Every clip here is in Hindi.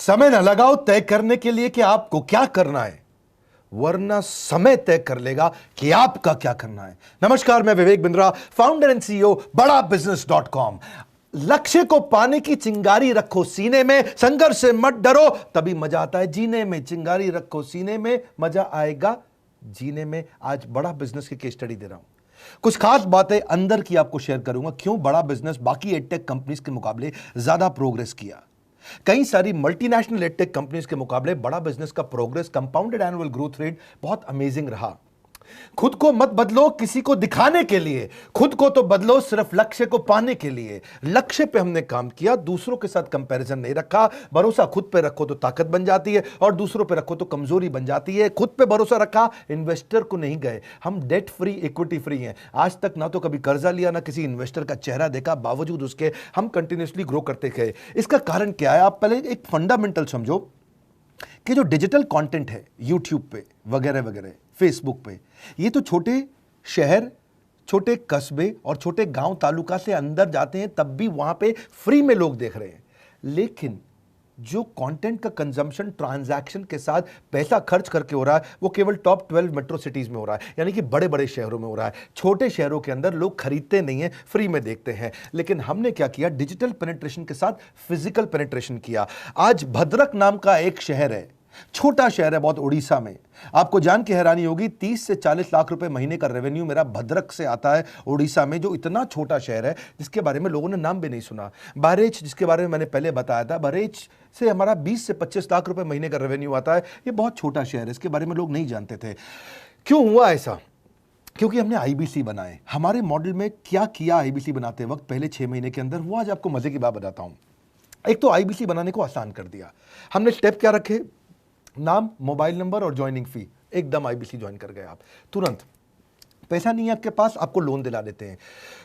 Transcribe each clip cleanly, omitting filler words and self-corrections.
समय न लगाओ तय करने के लिए कि आपको क्या करना है, वरना समय तय कर लेगा कि आपका क्या करना है। नमस्कार, मैं Vivek Bindra, founder and CEO बड़ा बिजनेस .com। लक्ष्य को पाने की चिंगारी रखो सीने में, संघर्ष से मत डरो, तभी मजा आता है जीने में। चिंगारी रखो सीने में, मजा आएगा जीने में। आज बड़ा बिजनेस की केस स्टडी दे रहा हूं, कुछ खास बातें अंदर की आपको शेयर करूंगा, क्यों बड़ा बिजनेस बाकी एडटेक कंपनीज के मुकाबले ज्यादा प्रोग्रेस किया। कई सारी मल्टीनेशनल एडटेक कंपनीज के मुकाबले बड़ा बिजनेस का progress, compounded annual growth rate बहुत अमेजिंग रहा। खुद को मत बदलो किसी को दिखाने के लिए, खुद को तो बदलो सिर्फ लक्ष्य को पाने के लिए। लक्ष्य पे हमने काम किया, दूसरों के साथ कंपैरिजन नहीं रखा। भरोसा खुद पे रखो तो ताकत बन जाती है, और दूसरों पे रखो तो कमजोरी बन जाती है। खुद पे भरोसा रखा, इन्वेस्टर को नहीं गए। हम डेट फ्री, इक्विटी फ्री हैं। आज तक ना तो कभी कर्जा लिया, ना किसी इन्वेस्टर का चेहरा देखा, बावजूद उसके हम कंटिन्यूसली ग्रो करते गए। इसका कारण क्या है? आप पहले एक फंडामेंटल समझो कि जो डिजिटल कंटेंट है यूट्यूब पे वगैरह वगैरह, फेसबुक पे, ये तो छोटे शहर, छोटे कस्बे और छोटे गांव तालुका से अंदर जाते हैं, तब भी वहां पे फ्री में लोग देख रहे हैं। लेकिन जो कंटेंट का कंजम्पशन ट्रांजैक्शन के साथ पैसा खर्च करके हो रहा है, वो केवल टॉप 12 मेट्रो सिटीज में हो रहा है, यानी कि बड़े बड़े शहरों में हो रहा है। छोटे शहरों के अंदर लोग खरीदते नहीं हैं, फ्री में देखते हैं। लेकिन हमने क्या किया? डिजिटल पेनिट्रेशन के साथ फिजिकल पेनिट्रेशन किया। आज भद्रक नाम का एक शहर है, छोटा शहर है बहुत, उड़ीसा में। आपको जान के हैरानी होगी, 30 से 40 लाख रुपए महीने का रेवेन्यू मेरा भद्रक से आता है, उड़ीसा में, जो इतना छोटा शहर है जिसके बारे में लोगों ने नाम भी नहीं सुना। बहरेच, जिसके बारे में मैंने पहले बताया था, बहरेच से हमारा 20 से 25 लाख रुपए महीने का रेवेन्यू आता है। ये बहुत छोटा शहर है, इसके बारे में लोग नहीं जानते थे। क्यों हुआ ऐसा? क्योंकि हमने आईबीसी बनाए। हमारे मॉडल में क्या किया आईबीसी बनाते वक्त पहले 6 महीने के अंदर, वो आज आपको मजे की बात बताता हूं। एक तो आईबीसी बनाने को आसान कर दिया। हमने स्टेप क्या रखे? नाम, मोबाइल नंबर और ज्वाइनिंग फी, एकदम आईबीसी ज्वाइन कर गए आप तुरंत। पैसा नहीं है आपके पास, आपको लोन दिला देते हैं।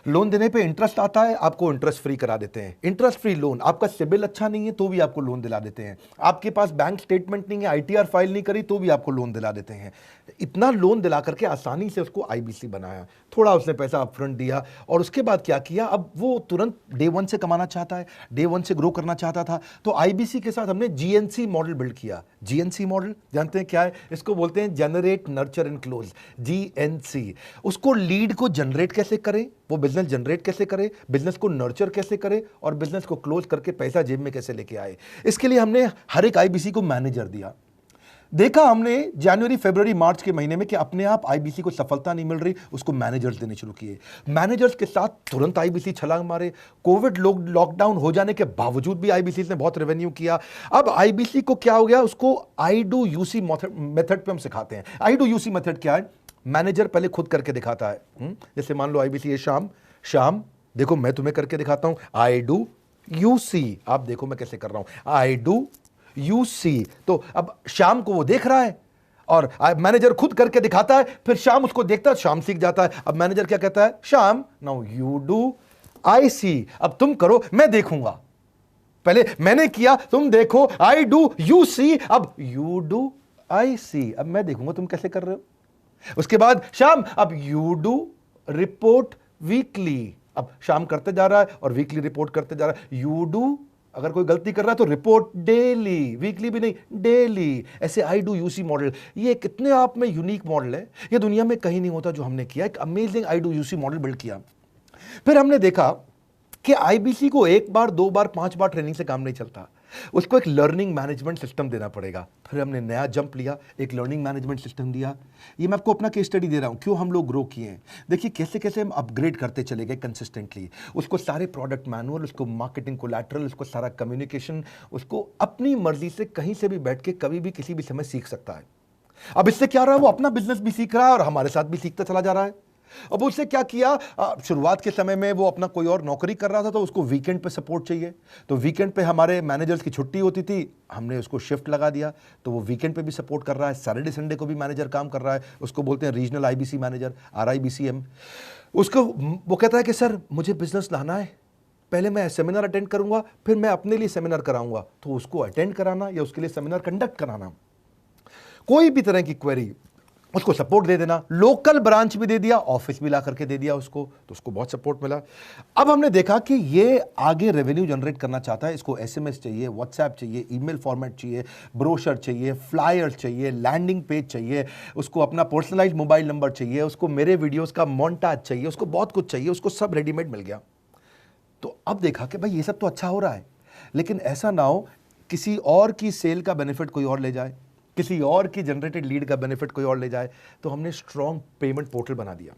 लोन देने पे इंटरेस्ट आता है, आपको इंटरेस्ट फ्री करा देते हैं। Interest free loan. आपका सिबिल अच्छा नहीं है तो भी आपको लोन दिला देते हैं। आपके पास बैंक स्टेटमेंट नहीं है, आईटीआर फाइल नहीं करी तो भी आपको लोन दिला देते हैं। इतना लोन दिला करके आसानी से उसको आईबीसी बनाया। थोड़ा उसने पैसा अपफ्रंट दिया, और उसके बाद क्या किया? अब वो तुरंत डे 1 से कमाना चाहता है, डे 1 से ग्रो करना चाहता था, तो आईबीसी के साथ हमने जीएनसी मॉडल बिल्ड किया। जीएनसी मॉडल जानते हैं क्या है? इसको बोलते हैं generate, nurture and close, GNC. उसको लीड को जनरेट कैसे करें, वो बिजनेस जनरेट कैसे करे, बिजनेस को नर्चर कैसे करे, और बिजनेस को क्लोज करके पैसा जेब में कैसे लेके आए। इसके लिए हमने हर एक आईबीसी को मैनेजर दिया। देखा हमने जनवरी, फरवरी, मार्च के महीने में कि अपने आप आईबीसी को सफलता नहीं मिल रही, उसको मैनेजर्स देने शुरू किए। मैनेजर्स के साथ तुरंत आईबीसी छलांग मारे। कोविड लॉकडाउन हो जाने के बावजूद भी आईबीसी ने बहुत रेवेन्यू किया। अब आईबीसी को क्या हो गया? उसको आई डू यूसी मेथड पे हम सिखाते हैं। आई डू यूसी मेथड क्या है? मैनेजर पहले खुद करके दिखाता है। जैसे मान लो आईबीसी है, शाम देखो मैं तुम्हें करके दिखाता हूं, आई डू यू सी। आप देखो मैं कैसे कर रहा हूं, आई डू यू सी। तो अब शाम को वो देख रहा है, और मैनेजर खुद करके दिखाता है, फिर शाम उसको देखता है, शाम सीख जाता है। अब मैनेजर क्या कहता है? शाम, नाउ यू डू, आई सी। अब तुम करो, मैं देखूंगा। पहले मैंने किया, तुम देखो, आई डू यू सी, अब यू डू आई सी, अब मैं देखूंगा तुम कैसे कर रहे हो। उसके बाद शाम, अब यू डू रिपोर्ट वीकली। अब शाम करते जा रहा है और वीकली रिपोर्ट करते जा रहा है। यू डू, अगर कोई गलती कर रहा है तो रिपोर्ट डेली, वीकली भी नहीं, डेली। ऐसे आई डू यूसी मॉडल, ये कितने आप में यूनिक मॉडल है, ये दुनिया में कहीं नहीं होता जो हमने किया। एक amazing I do UC model build किया। फिर हमने देखा कि आईबीसी को 1 बार, 2 बार, 5 बार ट्रेनिंग से काम नहीं चलता, उसको एक लर्निंग मैनेजमेंट सिस्टम देना पड़ेगा। फिर हमने नया जंप लिया, एक लर्निंग मैनेजमेंट सिस्टम दिया। ये मैं आपको अपना केस स्टडी दे रहा हूं, क्यों हम लोग ग्रो किए हैं। देखिए कैसे कैसे हम अपग्रेड करते चले गए कंसिस्टेंटली। उसको सारे प्रोडक्ट मैनुअल, उसको मार्केटिंग कोलैटरल, उसको सारा कम्युनिकेशन, उसको अपनी मर्जी से कहीं से भी बैठ के कभी भी किसी भी समय सीख सकता है। अब इससे क्या रहा है? वो अपना बिजनेस भी सीख रहा है और हमारे साथ भी सीखता चला जा रहा है। अब उसने क्या किया? शुरुआत के समय में वो अपना कोई और नौकरी कर रहा था, तो उसको वीकेंड पे सपोर्ट चाहिए। तो वीकेंड पे हमारे मैनेजर्स की छुट्टी होती थी, हमने उसको शिफ्ट लगा दिया, तो वो वीकेंड पे भी सपोर्ट कर रहा है। सैटरडे संडे को भी मैनेजर काम कर रहा है, उसको बोलते हैं रीजनल आईबीसी मैनेजर, RIBCM। उसको वो कहता है कि सर मुझे बिजनेस लाना है, पहले मैं सेमिनार अटेंड करूंगा, फिर मैं अपने लिए सेमिनार कराऊंगा। तो उसको अटेंड कराना या उसके लिए सेमिनार कंडक्ट कराना, कोई भी तरह की क्वेरी, उसको सपोर्ट दे देना, लोकल ब्रांच भी दे दिया, ऑफिस भी ला करके दे दिया उसको, तो उसको बहुत सपोर्ट मिला। अब हमने देखा कि ये आगे रेवेन्यू जनरेट करना चाहता है, इसको एसएमएस चाहिए, व्हाट्सएप चाहिए, ईमेल फॉर्मेट चाहिए, ब्रोशर चाहिए, फ्लायर चाहिए, लैंडिंग पेज चाहिए, उसको अपना पर्सनलाइज्ड मोबाइल नंबर चाहिए, उसको मेरे वीडियोस का मोन्टाज चाहिए, उसको बहुत कुछ चाहिए, उसको सब रेडीमेड मिल गया। तो अब देखा कि भाई ये सब तो अच्छा हो रहा है, लेकिन ऐसा ना हो किसी और की सेल का बेनिफिट कोई और ले जाए, किसी और की जनरेटेड लीड का बेनिफिट कोई और ले जाए। तो हमने स्ट्रॉन्ग पेमेंट पोर्टल बना दिया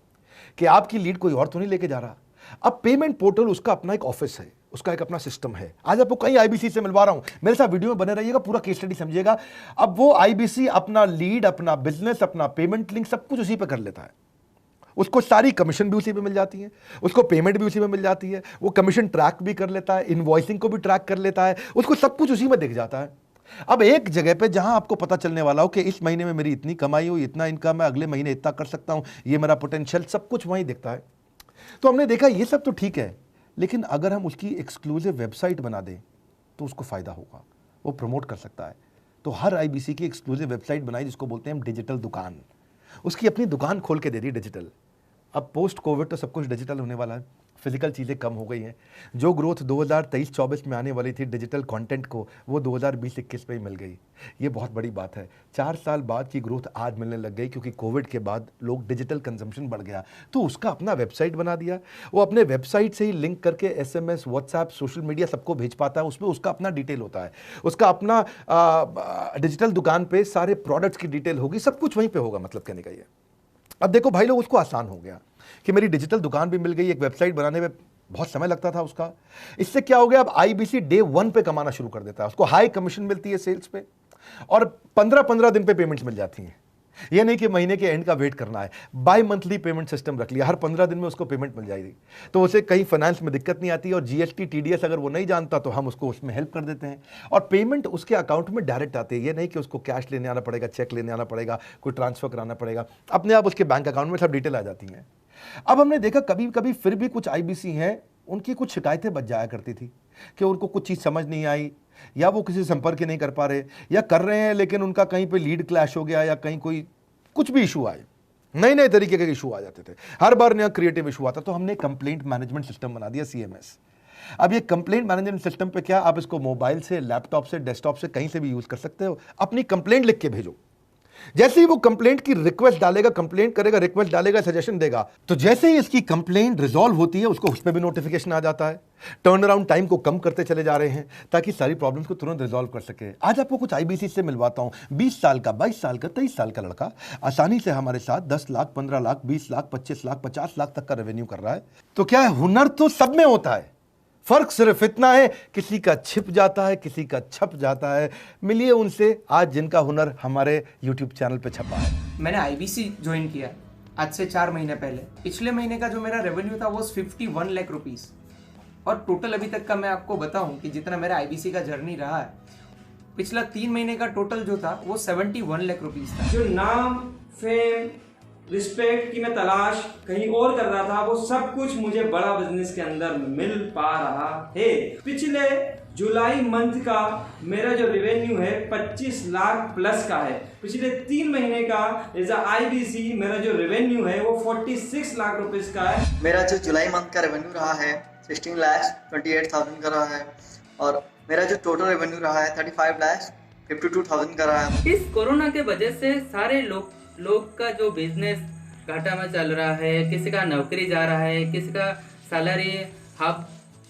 कि आपकी लीड कोई और तो नहीं लेके जा रहा। अब पेमेंट पोर्टल उसका अपना एक ऑफिस है, उसका एक अपना सिस्टम है। आज आपको कई आईबीसी से मिलवा रहा हूं, मेरे साथ वीडियो में बने रहिएगा, पूरा केस स्टडी समझिएगा। अब वो आईबीसी अपना लीड, अपना बिजनेस, अपना पेमेंट लिंक सब कुछ उसी पे कर लेता है। उसको सारी कमीशन भी उसी पे मिल जाती है, उसको पेमेंट भी उसी में मिल जाती है, वो कमीशन ट्रैक भी कर लेता है, इनवॉइसिंग को भी ट्रैक कर लेता है, उसको सब कुछ उसी में दिख जाता है। अब एक जगह पे जहां आपको पता चलने वाला हो कि इस महीने में मेरी इतनी कमाई हुई, इतना इनकम है, अगले महीने इतना कर सकता हूं, ये मेरा पोटेंशियल, सब कुछ वहीं दिखता है। तो हमने देखा ये सब तो ठीक है, लेकिन अगर हम उसकी एक्सक्लूसिव वेबसाइट बना दें तो उसको फायदा होगा, वो प्रमोट कर सकता है। तो हर आईबीसी की एक्सक्लूसिव वेबसाइट बनाई, जिसको बोलते हैं हम डिजिटल दुकान। उसकी अपनी दुकान खोल के दे दी डिजिटल। अब पोस्ट कोविड तो सब कुछ डिजिटल होने वाला है, फिजिकल चीज़ें कम हो गई हैं। जो ग्रोथ 2023-24 में आने वाली थी डिजिटल कंटेंट को, वो 2020-21 में ही मिल गई। ये बहुत बड़ी बात है। 4 साल बाद की ग्रोथ आज मिलने लग गई, क्योंकि कोविड के बाद लोग डिजिटल कंजम्पशन बढ़ गया। तो उसका अपना वेबसाइट बना दिया, वो अपने वेबसाइट से ही लिंक करके एसएमएस, व्हाट्सएप, सोशल मीडिया सबको भेज पाता है। उसमें उसका अपना डिटेल होता है, उसका अपना डिजिटल दुकान पे सारे प्रोडक्ट्स की डिटेल होगी, सब कुछ वहीं पर होगा। मतलब कहने का ये, अब देखो भाई लोग, उसको आसान हो गया कि मेरी डिजिटल दुकान भी मिल गई। एक वेबसाइट बनाने में बहुत समय लगता था उसका। इससे क्या हो गया, अब आईबीसी डे 1 पे कमाना शुरू कर देता है। उसको हाई कमीशन मिलती है सेल्स पे, और 15-15 दिन पे पेमेंट्स मिल जाती हैं। ये नहीं कि महीने के एंड का वेट करना है, बाई मंथली पेमेंट सिस्टम रख लिया, हर 15 दिन में उसको पेमेंट मिल जाएगी। तो उसे कहीं फाइनेंस में दिक्कत नहीं आती, और जीएसटी, टीडीएस अगर वो नहीं जानता तो हम उसको उसमें हेल्प कर देते हैं, और पेमेंट उसके अकाउंट में डायरेक्ट आती है। ये नहीं कि उसको कैश लेने आना पड़ेगा, चेक लेने आना पड़ेगा, कोई ट्रांसफर कराना पड़ेगा, अपने आप उसके बैंक अकाउंट में सब डिटेल आ जाती हैं। अब हमने देखा कभी कभी फिर भी कुछ आईबीसी हैं, उनकी कुछ शिकायतें बच जाया करती थी कि उनको कुछ चीज़ समझ नहीं आई, या वो किसी संपर्क नहीं कर पा रहे, या कर रहे हैं लेकिन उनका कहीं पे लीड क्लैश हो गया, या कहीं कोई कुछ भी इशू आए, नए नए तरीके के इशू आ जाते थे, हर बार नया क्रिएटिव इशू आता। तो हमने कंप्लेंट मैनेजमेंट सिस्टम बना दिया, सीएमएस। अब ये कंप्लेंट मैनेजमेंट सिस्टम पे क्या, आप इसको मोबाइल से, लैपटॉप से, डेस्कटॉप से, कहीं से भी यूज कर सकते हो। अपनी कंप्लेंट लिख के भेजो, जैसे ही वो कंप्लेंट की रिक्वेस्ट डालेगा, कंप्लेंट करेगा, रिक्वेस्ट डालेगा, सजेशन देगा, तो जैसे ही इसकी कंप्लेंट रिजॉल्व होती है उसको उस पर भी नोटिफिकेशन आ जाता है। टर्न अराउंड टाइम को कम करते चले जा रहे हैं, ताकि सारी प्रॉब्लम्स को तुरंत रिजॉल्व कर सके। आज आपको कुछ आईबीसी से मिलवाता हूं। 20 साल का, 22 साल का, 23 साल का लड़का आसानी से हमारे साथ 10 लाख, 15 लाख, 20 लाख, 25 लाख, 50 लाख तक का रेवेन्यू कर रहा है। तो क्या है, हुनर तो सब में होता है, फर्क सिर्फ इतना है, किसी का छिप जाता है, किसी का छप जाता है। मिलिए उनसे आज जिनका हुनर हमारे YouTube चैनल पे छपा है। मैंने आईबीसी ज्वाइन किया आज से 4 महीने पहले। पिछले महीने का जो मेरा रेवेन्यू था वो 51 लाख रुपीस, और टोटल अभी तक का मैं आपको बताऊं कि जितना मेरा आईबीसी का जर्नी रहा है, पिछला 3 महीने का टोटल जो था वो 71 लाख रुपीस था। जो नाम, फेम, रिस्पेक्ट की मैं तलाश कहीं और कर रहा था, वो सब कुछ मुझे बड़ा बिजनेस के अंदर मिल पा रहा है। पिछले जुलाई मंथ का मेरा जो रेवेन्यू है 25 लाख प्लस का है। पिछले 3 महीने का एज आईबीसी मेरा जो रेवेन्यू है वो 46 लाख रुपीस का है। मेरा जो जुलाई मंथ का रेवेन्यू रहा है 16,28,000 का रहा है, और मेरा जो टोटल रेवेन्यू रहा है 35,52,000 का रहा है। इस कोरोना के वजह से सारे लोग का जो बिजनेस घाटा में चल रहा है, किसी का नौकरी जा रहा है, किसी का सैलरी हाफ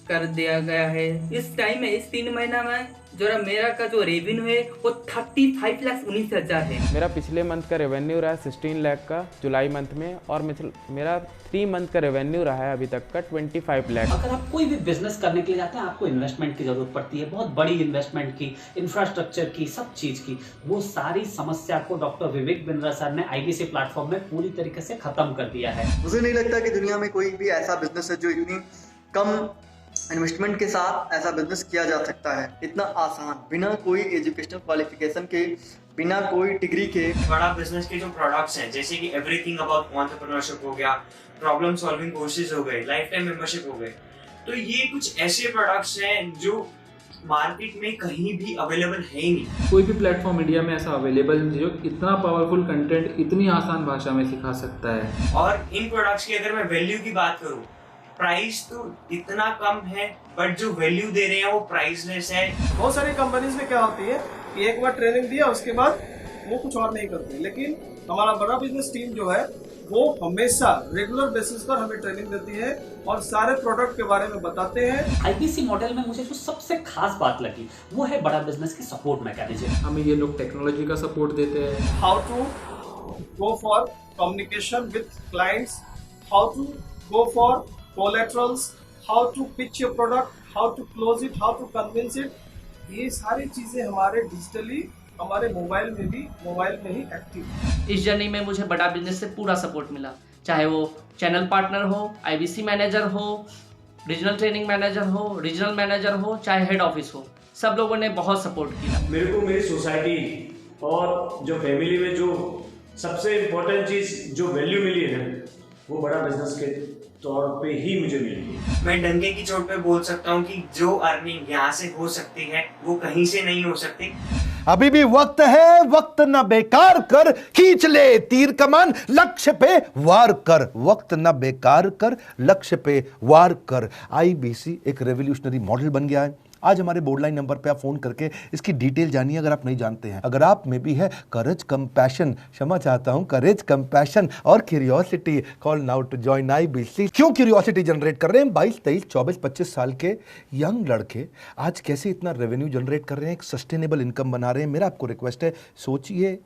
कर दिया गया है। इस टाइम में, इस 3 महीना में जो मेरा का जो रेवेन्यू है वो 35,19,000 है। मेरा पिछले मंथ का रेवेन्यू रहा है 16 लाख का जुलाई मंथ में, और मेरा 3 मंथ का रेवेन्यू रहा है अभी तक का 25 लाख। अगर आप कोई भी बिजनेस करने के लिए जाते हैं, आपको इन्वेस्टमेंट की जरूरत पड़ती है, बहुत बड़ी इन्वेस्टमेंट की, इंफ्रास्ट्रक्चर की, सब चीज की। वो सारी समस्या को डॉक्टर विवेक बिंद्रा सर ने आईबीसी प्लेटफॉर्म में पूरी तरीके से खत्म कर दिया है। मुझे नहीं लगता कि दुनिया में कोई भी ऐसा बिजनेस है जो इतनी कम इन्वेस्टमेंट के साथ ऐसा बिजनेस किया जा सकता है, इतना आसान, बिना कोई एजुकेशनल क्वालिफिकेशन के, बिना कोई डिग्री के। बड़ा बिजनेस के जो प्रोडक्ट्स हैं, जैसे कि एवरीथिंग अबाउट एंटरप्रेन्योरशिप हो गया, प्रॉब्लम सॉल्विंग कोर्सेज हो गए, लाइफ टाइम मेंबरशिप हो गए, तो ये कुछ ऐसे प्रोडक्ट्स हैं जो मार्केट में कहीं भी अवेलेबल है ही नहीं। कोई भी प्लेटफॉर्म इंडिया में ऐसा अवेलेबल नहीं जो इतना पावरफुल कंटेंट इतनी आसान भाषा में सिखा सकता है। और इन प्रोडक्ट्स की अगर मैं वैल्यू की बात करूं, प्राइस तो इतना कम है बट जो वैल्यू दे रहे हैं वो प्राइसलेस है। बहुत सारी कंपनीज में क्या होती है कि एक बार ट्रेनिंग दिया उसके बाद वो कुछ और नहीं करते, लेकिन हमारा बड़ा बिजनेस टीम जो है वो हमेशा रेगुलर बेसिस पर हमें ट्रेनिंग देती है और सारे प्रोडक्ट के बारे में बताते हैं। आईबीसी मॉडल में मुझे जो सबसे खास बात लगी वो है बड़ा बिजनेस की सपोर्ट मैकेनिज्म। हमें ये लोग टेक्नोलॉजी का सपोर्ट देते हैं। How to go for communication with clients, how to go for collaterals, how to pitch your product, how to close it, how to convince it, ये सारी चीजें हमारे डिजिटली हमारे मोबाइल में ही एक्टिव है। इस जर्नी में मुझे बड़ा बिजनेस से पूरा सपोर्ट मिला, चाहे वो चैनल पार्टनर हो, आईबीसी मैनेजर हो, रीजनल ट्रेनिंग मैनेजर हो, रीजनल मैनेजर हो, चाहे हेड ऑफिस हो, सब लोगों ने बहुत सपोर्ट किया। मेरे को मेरी सोसाइटी और जो फैमिली में जो सबसे इम्पोर्टेंट चीज़ जो वैल्यू मिली है ना, वो बड़ा बिजनेस के तौर पे ही मुझे मिली है। मैं डंके की चोट पे बोल सकता हूँ कि जो अर्निंग यहाँ से हो सकती है वो कहीं से नहीं हो सकती। अभी भी वक्त है, वक्त न बेकार कर, खींच ले तीर कमान, लक्ष्य पे वार कर, वक्त न बेकार कर, लक्ष्य पे वार कर। आईबीसी एक रेवोल्यूशनरी मॉडल बन गया है। आज हमारे बोर्ड लाइन नंबर पे आप फोन करके इसकी डिटेल जानिए अगर आप नहीं जानते हैं। अगर आप में भी है करेज, कंपैशन, क्षमा चाहता हूं, करेज, कंपैशन और curiosity, call now to join IBC. क्यों क्यूरियोसिटी जनरेट कर रहे हैं? 22, 23, 24, 25 साल के यंग लड़के आज कैसे इतना रेवेन्यू जनरेट कर रहे हैं, एक सस्टेनेबल इनकम बना रहे हैं। मेरा आपको रिक्वेस्ट है, सोचिए,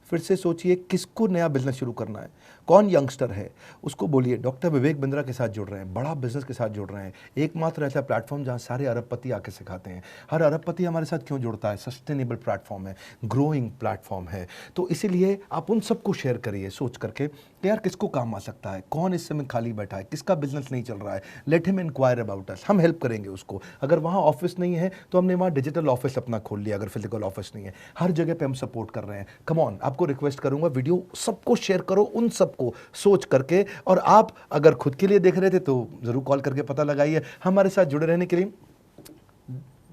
फिर से सोचिए, किसको नया बिजनेस शुरू करना है, कौन यंगस्टर है, उसको बोलिए डॉक्टर विवेक बिंद्रा के साथ जुड़ रहे हैं, बड़ा बिजनेस के साथ जुड़ रहे हैं। एकमात्र ऐसा प्लेटफॉर्म जहां सारे अरबपति आके सिखाते हैं। हर अरबपति हमारे साथ क्यों जुड़ता है? सस्टेनेबल प्लेटफॉर्म है, ग्रोइंग प्लेटफॉर्म है। तो इसीलिए आप उन सबको शेयर करिए सोच करके कि यार किसको काम आ सकता है, कौन इस समय खाली बैठा है, किसका बिजनेस नहीं चल रहा है, let him inquire about us, हम हेल्प करेंगे उसको। अगर वहाँ ऑफिस नहीं है तो हमने वहाँ डिजिटल ऑफिस अपना खोल लिया, अगर फिजिकल ऑफिस नहीं है, हर जगह पे हम सपोर्ट कर रहे हैं। कम ऑन, आपको रिक्वेस्ट करूंगा वीडियो सबको शेयर करो, उन सबको सोच करके। और आप अगर खुद के लिए देख रहे थे तो जरूर कॉल करके पता लगाइए। हमारे साथ जुड़े रहने के लिए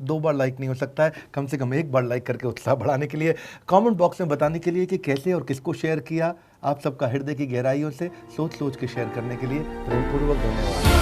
2 बार लाइक नहीं हो सकता है, कम से कम 1 बार लाइक करके उत्साह बढ़ाने के लिए, कमेंट बॉक्स में बताने के लिए कि कैसे और किसको शेयर किया। आप सबका हृदय की गहराइयों से सोच सोच के शेयर करने के लिए प्रेमपूर्वक धन्यवाद।